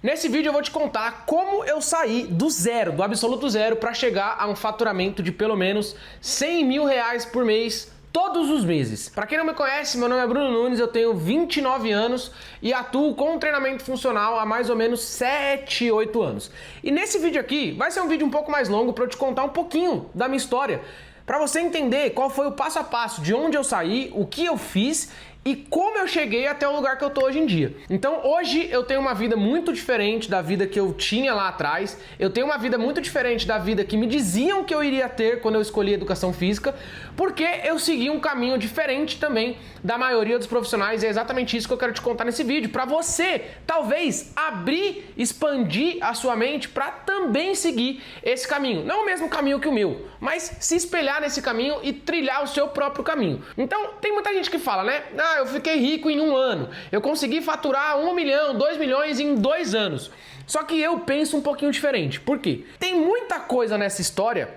Nesse vídeo eu vou te contar como eu saí do zero, do absoluto zero, para chegar a um faturamento de pelo menos 100 mil reais por mês, todos os meses. Para quem não me conhece, meu nome é Bruno Nunes, eu tenho 29 anos e atuo com treinamento funcional há mais ou menos 7, 8 anos. E nesse vídeo aqui vai ser um vídeo um pouco mais longo para eu te contar um pouquinho da minha história, para você entender qual foi o passo a passo, de onde eu saí, o que eu fiz e como eu cheguei até o lugar que eu tô hoje em dia. Então hoje eu tenho uma vida muito diferente da vida que eu tinha lá atrás, eu tenho uma vida muito diferente da vida que me diziam que eu iria ter quando eu escolhi educação física, porque eu segui um caminho diferente também da maioria dos profissionais, e é exatamente isso que eu quero te contar nesse vídeo, para você talvez abrir, expandir a sua mente para também seguir esse caminho, não o mesmo caminho que o meu, mas se espelhar nesse caminho e trilhar o seu próprio caminho. Então tem muita gente que fala, né? Eu fiquei rico em um ano, eu consegui faturar 1 milhão, 2 milhões em 2 anos. Só que eu penso um pouquinho diferente. Por quê? Tem muita coisa nessa história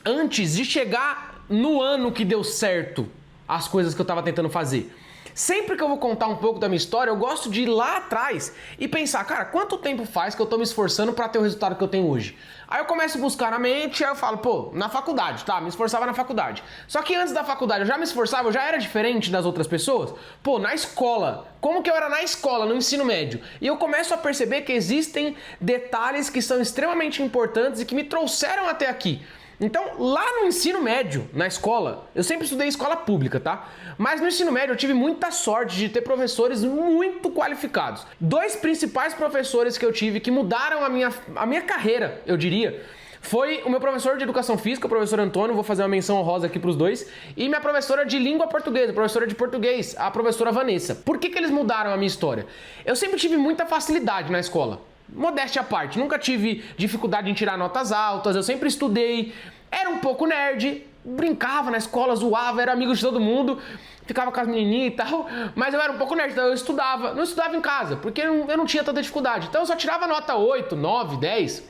antes de chegar no ano que deu certo as coisas que eu estava tentando fazer. Sempre que eu vou contar um pouco da minha história, eu gosto de ir lá atrás e pensar, cara, quanto tempo faz que eu tô me esforçando para ter o resultado que eu tenho hoje? Aí eu começo a buscar na mente, aí eu falo, pô, na faculdade, tá, me esforçava na faculdade. Só que antes da faculdade eu já me esforçava, eu já era diferente das outras pessoas? Pô, na escola, como que eu era na escola, no ensino médio? E eu começo a perceber que existem detalhes que são extremamente importantes e que me trouxeram até aqui. Então, lá no ensino médio, na escola, eu sempre estudei em escola pública, tá? Mas no ensino médio eu tive muita sorte de ter professores muito qualificados. Dois principais professores que eu tive que mudaram a minha carreira, eu diria, foi o meu professor de educação física, o professor Antônio, vou fazer uma menção honrosa aqui para os dois, e minha professora de língua portuguesa, professora de português, a professora Vanessa. Por que eles mudaram a minha história? Eu sempre tive muita facilidade na escola. Modéstia à parte, nunca tive dificuldade em tirar notas altas, eu sempre estudei, era um pouco nerd, brincava na escola, zoava, era amigo de todo mundo, ficava com as menininhas e tal, mas eu era um pouco nerd, então eu estudava, não estudava em casa, porque eu não tinha tanta dificuldade, então eu só tirava nota 8, 9, 10,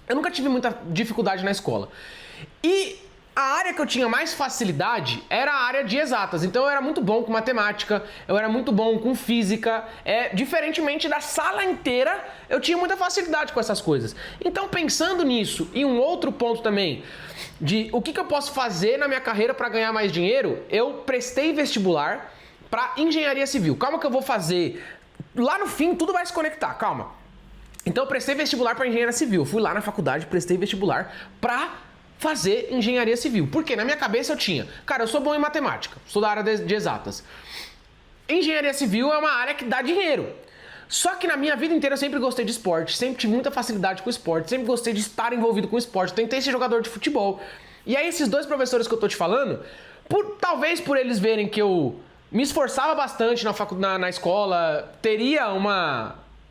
eu nunca tive muita dificuldade na escola. E a área que eu tinha mais facilidade era a área de exatas, então eu era muito bom com matemática, eu era muito bom com física, diferentemente da sala inteira, eu tinha muita facilidade com essas coisas. Então pensando nisso, e um outro ponto também, de o que eu posso fazer na minha carreira para ganhar mais dinheiro, eu prestei vestibular para engenharia civil. Calma que eu vou fazer, lá no fim tudo vai se conectar, calma. Então eu prestei vestibular para engenharia civil, fui lá na faculdade, prestei vestibular para fazer engenharia civil. Porque na minha cabeça eu tinha, cara, eu sou bom em matemática, sou da área de exatas. Engenharia civil é uma área que dá dinheiro. Só que na minha vida inteira eu sempre gostei de esporte, sempre tive muita facilidade com esporte, sempre gostei de estar envolvido com esporte, tentei ser jogador de futebol. E aí esses dois professores que eu tô te falando, talvez por eles verem que eu me esforçava bastante na escola, teria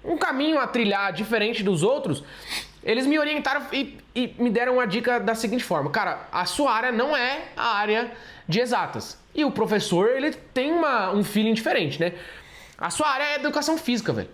um caminho a trilhar diferente dos outros, eles me orientaram e me deram uma dica da seguinte forma, cara, a sua área não é a área de exatas. E o professor, ele tem um feeling diferente, né? A sua área é educação física, velho.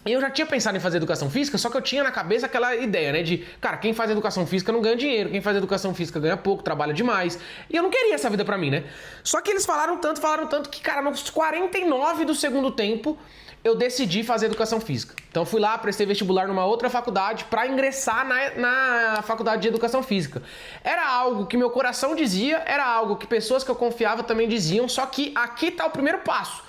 E eu já tinha pensado em fazer educação física, só que eu tinha na cabeça aquela ideia, né, de, cara, quem faz educação física não ganha dinheiro, quem faz educação física ganha pouco, trabalha demais. E eu não queria essa vida pra mim, né? Só que eles falaram tanto que, cara, nos 49 do segundo tempo, eu decidi fazer educação física. Então fui lá, prestei vestibular numa outra faculdade para ingressar na faculdade de educação física. Era algo que meu coração dizia, era algo que pessoas que eu confiava também diziam, só que aqui tá o primeiro passo.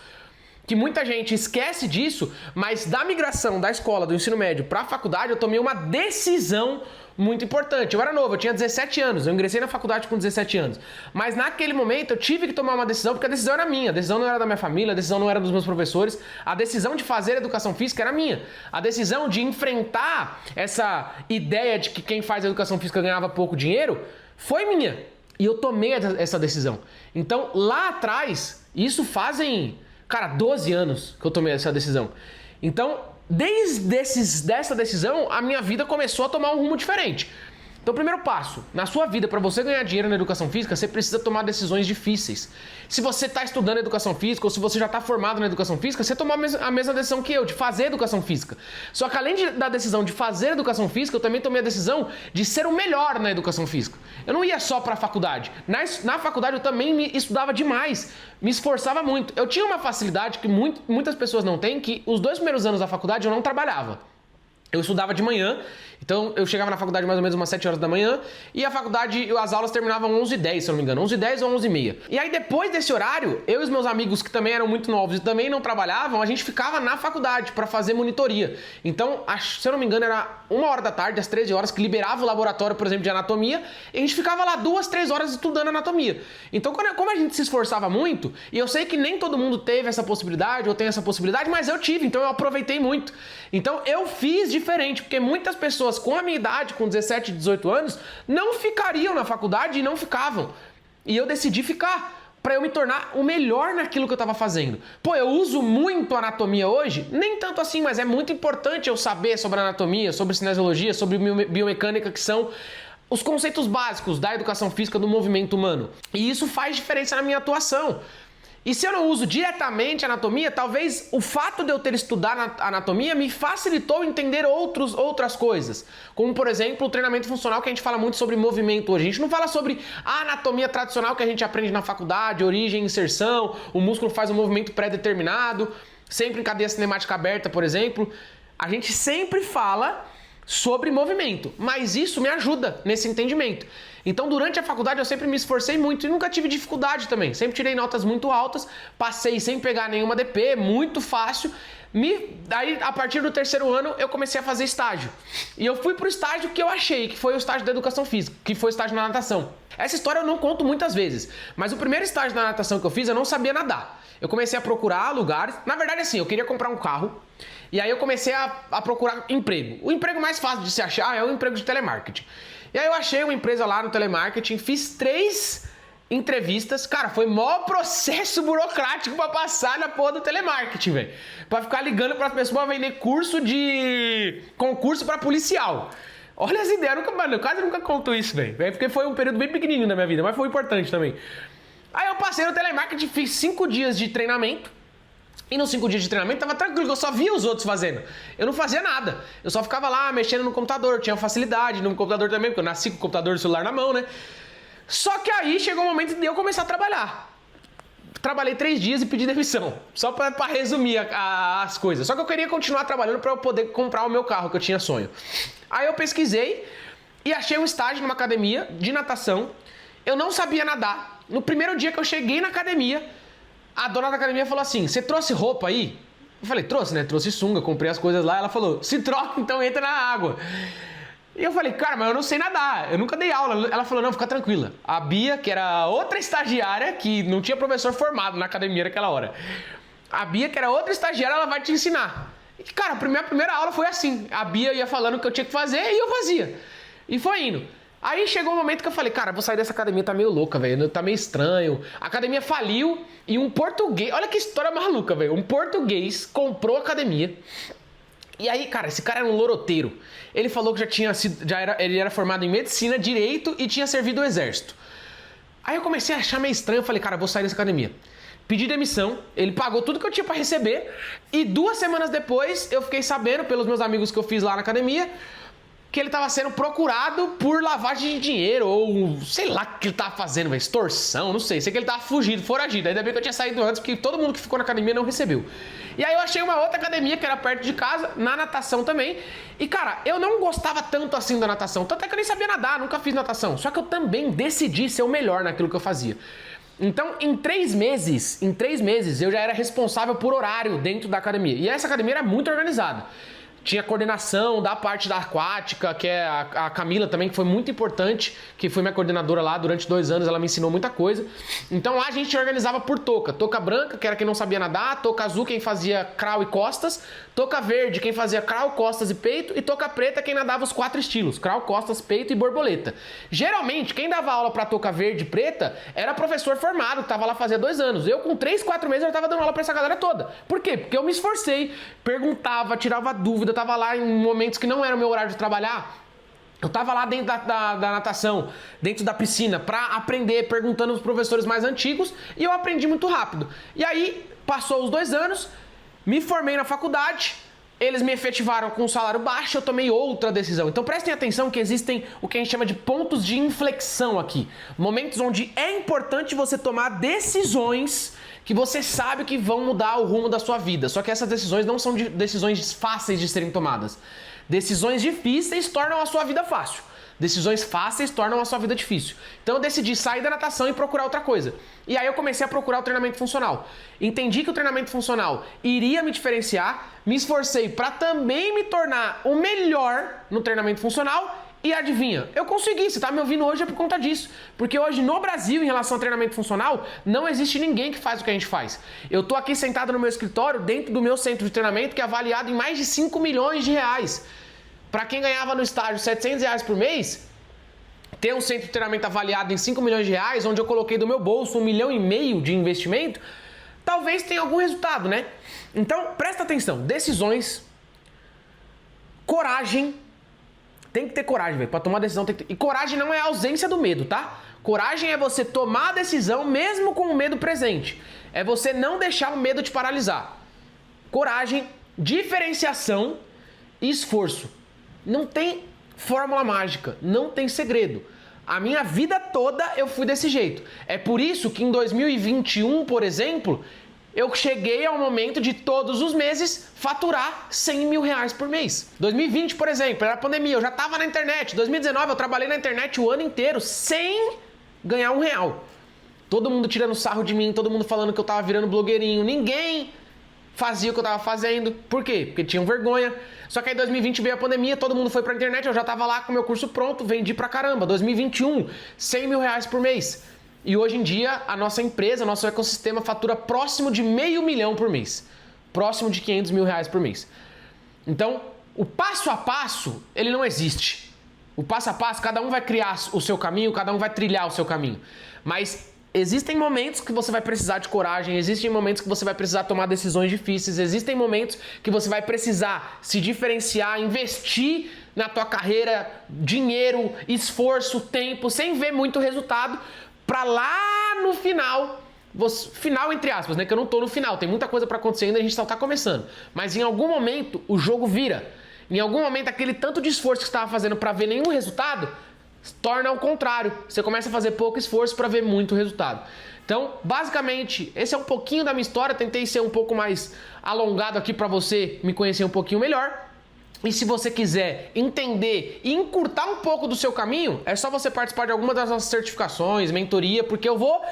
Que muita gente esquece disso, mas da migração da escola, do ensino médio para a faculdade, eu tomei uma decisão muito importante. Eu era novo, eu tinha 17 anos, eu ingressei na faculdade com 17 anos. Mas naquele momento eu tive que tomar uma decisão, porque a decisão era minha, a decisão não era da minha família, a decisão não era dos meus professores, a decisão de fazer educação física era minha. A decisão de enfrentar essa ideia de que quem faz educação física ganhava pouco dinheiro foi minha. E eu tomei essa decisão. Então lá atrás, isso cara, 12 anos que eu tomei essa decisão. Então, dessa decisão, a minha vida começou a tomar um rumo diferente. Então, o primeiro passo, na sua vida, para você ganhar dinheiro na educação física, você precisa tomar decisões difíceis. Se você está estudando educação física ou se você já está formado na educação física, você tomou a mesma decisão que eu, de fazer educação física. Só que além da decisão de fazer educação física, eu também tomei a decisão de ser o melhor na educação física. Eu não ia só para a faculdade. Na faculdade eu também estudava demais, me esforçava muito. Eu tinha uma facilidade que muitas pessoas não têm, que os 2 primeiros anos da faculdade eu não trabalhava. Eu estudava de manhã, então eu chegava na faculdade mais ou menos umas 7 horas da manhã e a faculdade, as aulas terminavam 11h10, se eu não me engano, 11h10 ou 11h30. E aí depois desse horário, eu e os meus amigos que também eram muito novos e também não trabalhavam, a gente ficava na faculdade para fazer monitoria. Então, se eu não me engano, era 1h da tarde, às 13 horas, que liberava o laboratório, por exemplo, de anatomia, e a gente ficava lá 2, 3 horas estudando anatomia. Então, como a gente se esforçava muito, e eu sei que nem todo mundo teve essa possibilidade ou tem essa possibilidade, mas eu tive, então eu aproveitei muito. Então, eu fiz diferente, porque muitas pessoas com a minha idade, com 17, 18 anos, não ficariam na faculdade e não ficavam. E eu decidi ficar, para eu me tornar o melhor naquilo que eu estava fazendo. Pô, eu uso muito anatomia hoje? Nem tanto assim, mas é muito importante eu saber sobre anatomia, sobre cinesiologia, sobre biomecânica, que são os conceitos básicos da educação física do movimento humano. E isso faz diferença na minha atuação. E se eu não uso diretamente anatomia, talvez o fato de eu ter estudado anatomia me facilitou entender outras coisas. Como, por exemplo, o treinamento funcional, que a gente fala muito sobre movimento hoje. A gente não fala sobre a anatomia tradicional que a gente aprende na faculdade, origem, inserção, o músculo faz um movimento pré-determinado, sempre em cadeia cinemática aberta, por exemplo. A gente sempre fala sobre movimento, mas isso me ajuda nesse entendimento. Então, durante a faculdade, eu sempre me esforcei muito e nunca tive dificuldade também. Sempre tirei notas muito altas, passei sem pegar nenhuma DP, muito fácil. Daí, a partir do 3º ano, eu comecei a fazer estágio. E eu fui pro estágio que eu achei, que foi o estágio da educação física, que foi o estágio na natação. Essa história eu não conto muitas vezes, mas o primeiro estágio da natação que eu fiz, eu não sabia nadar. Eu comecei a procurar lugares. Na verdade, assim, eu queria comprar um carro. E aí eu comecei a procurar emprego. O emprego mais fácil de se achar é o emprego de telemarketing. E aí eu achei uma empresa lá no telemarketing, fiz 3 entrevistas. Cara, foi maior processo burocrático pra passar na porra do telemarketing, velho. Pra ficar ligando pras pessoas vender concurso pra policial. Olha as ideias, eu quase nunca conto isso, velho. Porque foi um período bem pequenininho da minha vida, mas foi importante também. Aí eu passei no telemarketing, fiz 5 dias de treinamento. E nos 5 dias de treinamento tava tranquilo, eu só via os outros fazendo. Eu não fazia nada. Eu só ficava lá mexendo no computador, tinha facilidade no computador também, porque eu nasci com o computador e o celular na mão, né? Só que aí chegou o momento de eu começar a trabalhar. Trabalhei 3 dias e pedi demissão. Só pra resumir as coisas. Só que eu queria continuar trabalhando pra eu poder comprar o meu carro, que eu tinha sonho. Aí eu pesquisei e achei um estágio numa academia de natação. Eu não sabia nadar. No primeiro dia que eu cheguei na academia, a dona da academia falou assim: você trouxe roupa aí? Eu falei, trouxe, né? Trouxe sunga, comprei as coisas lá. Ela falou, se troca, então entra na água. E eu falei, cara, mas eu não sei nadar, eu nunca dei aula. Ela falou, não, fica tranquila. A Bia, que era outra estagiária, que não tinha professor formado na academia naquela hora. A Bia, que era outra estagiária, ela vai te ensinar. E, cara, a primeira aula foi assim. A Bia ia falando o que eu tinha que fazer e eu fazia. E foi indo. Aí chegou um momento que eu falei, cara, vou sair dessa academia, tá meio louca, velho, tá meio estranho. A academia faliu e um português, olha que história maluca, velho. Um português comprou a academia. E aí, cara, esse cara era um loroteiro. Ele falou que ele era formado em medicina, direito e tinha servido o exército. Aí eu comecei a achar meio estranho, eu falei, cara, vou sair dessa academia. Pedi demissão, ele pagou tudo que eu tinha pra receber e 2 semanas depois eu fiquei sabendo pelos meus amigos que eu fiz lá na academia que ele tava sendo procurado por lavagem de dinheiro ou sei lá o que ele tava fazendo, velho, extorsão, não sei. Sei que ele tava foragido. Ainda bem que eu tinha saído antes, porque todo mundo que ficou na academia não recebeu. E aí eu achei uma outra academia que era perto de casa, na natação também. E cara, eu não gostava tanto assim da natação, tanto é que eu nem sabia nadar, nunca fiz natação. Só que eu também decidi ser o melhor naquilo que eu fazia. Então, em 3 meses, eu já era responsável por horário dentro da academia. E essa academia era muito organizada. Tinha coordenação da parte da aquática, que é a Camila também, que foi muito importante, que foi minha coordenadora lá durante 2 anos, ela me ensinou muita coisa. Então lá a gente organizava por touca. Touca branca, que era quem não sabia nadar, touca azul, quem fazia crawl e costas, touca verde, quem fazia crawl, costas e peito, e touca preta, quem nadava os 4 estilos, crawl, costas, peito e borboleta. Geralmente, quem dava aula pra touca verde e preta era professor formado, que tava lá fazia 2 anos. Eu com 3, 4 meses eu tava dando aula pra essa galera toda. Por quê? Porque eu me esforcei, perguntava, tirava dúvida, eu tava lá em momentos que não era o meu horário de trabalhar. Eu tava lá dentro da natação, dentro da piscina, pra aprender, perguntando aos professores mais antigos, e eu aprendi muito rápido. E aí, passou os 2 anos, me formei na faculdade, eles me efetivaram com um salário baixo, eu tomei outra decisão. Então prestem atenção que existem o que a gente chama de pontos de inflexão aqui. Momentos onde é importante você tomar decisões que você sabe que vão mudar o rumo da sua vida. Só que essas decisões não são decisões fáceis de serem tomadas. Decisões difíceis tornam a sua vida fácil. Decisões fáceis tornam a sua vida difícil. Então eu decidi sair da natação e procurar outra coisa. E aí eu comecei a procurar o treinamento funcional. Entendi que o treinamento funcional iria me diferenciar, me esforcei para também me tornar o melhor no treinamento funcional. E adivinha, eu consegui, você tá me ouvindo hoje é por conta disso. Porque hoje no Brasil, em relação ao treinamento funcional, não existe ninguém que faz o que a gente faz. Eu tô aqui sentado no meu escritório, dentro do meu centro de treinamento, que é avaliado em mais de 5 milhões de reais. Para quem ganhava no estágio 700 reais por mês, ter um centro de treinamento avaliado em 5 milhões de reais, onde eu coloquei do meu bolso 1,5 milhão de investimento, talvez tenha algum resultado, né? Então, presta atenção, decisões, coragem. Tem que ter coragem, velho. Pra tomar decisão tem que ter... E coragem não é a ausência do medo, tá? Coragem é você tomar a decisão mesmo com o medo presente. É você não deixar o medo te paralisar. Coragem, diferenciação e esforço. Não tem fórmula mágica, não tem segredo. A minha vida toda eu fui desse jeito. É por isso que em 2021, por exemplo, eu cheguei ao momento de todos os meses faturar 100 mil reais por mês. 2020, por exemplo, era a pandemia, eu já estava na internet. 2019 eu trabalhei na internet o ano inteiro sem ganhar R$1. Todo mundo tirando sarro de mim, todo mundo falando que eu tava virando blogueirinho. Ninguém fazia o que eu tava fazendo. Por quê? Porque tinham vergonha. Só que aí 2020 veio a pandemia, todo mundo foi pra internet, eu já tava lá com o meu curso pronto, vendi pra caramba. 2021, 100 mil reais por mês. E hoje em dia, a nossa empresa, nosso ecossistema fatura próximo de R$500 mil por mês. Próximo de 500 mil reais por mês. Então, o passo a passo, ele não existe. O passo a passo, cada um vai criar o seu caminho, cada um vai trilhar o seu caminho. Mas existem momentos que você vai precisar de coragem, existem momentos que você vai precisar tomar decisões difíceis, existem momentos que você vai precisar se diferenciar, investir na tua carreira, dinheiro, esforço, tempo, sem ver muito resultado, pra lá no final, final entre aspas, né, que eu não tô no final, tem muita coisa pra acontecer ainda, a gente só tá começando, mas em algum momento o jogo vira, em algum momento aquele tanto de esforço que você estava fazendo pra ver nenhum resultado, torna ao contrário, você começa a fazer pouco esforço para ver muito resultado. Então, basicamente, esse é um pouquinho da minha história, tentei ser um pouco mais alongado aqui para você me conhecer um pouquinho melhor. E se você quiser entender e encurtar um pouco do seu caminho, é só você participar de alguma das nossas certificações, mentoria, porque eu vou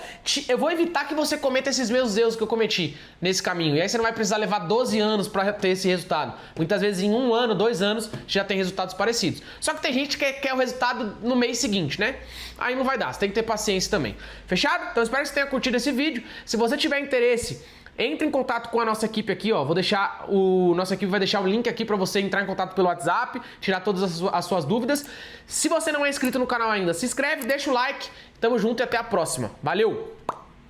evitar que você cometa esses mesmos erros que eu cometi nesse caminho. E aí você não vai precisar levar 12 anos para ter esse resultado. Muitas vezes em 1 ano, 2 anos, já tem resultados parecidos. Só que tem gente que quer o resultado no mês seguinte, né? Aí não vai dar, você tem que ter paciência também. Fechado? Então espero que você tenha curtido esse vídeo. Se você tiver interesse, entre em contato com a nossa equipe aqui, ó. Nossa equipe vai deixar o link aqui para você entrar em contato pelo WhatsApp, tirar todas as suas dúvidas. Se você não é inscrito no canal ainda, se inscreve, deixa o like. Tamo junto e até a próxima. Valeu!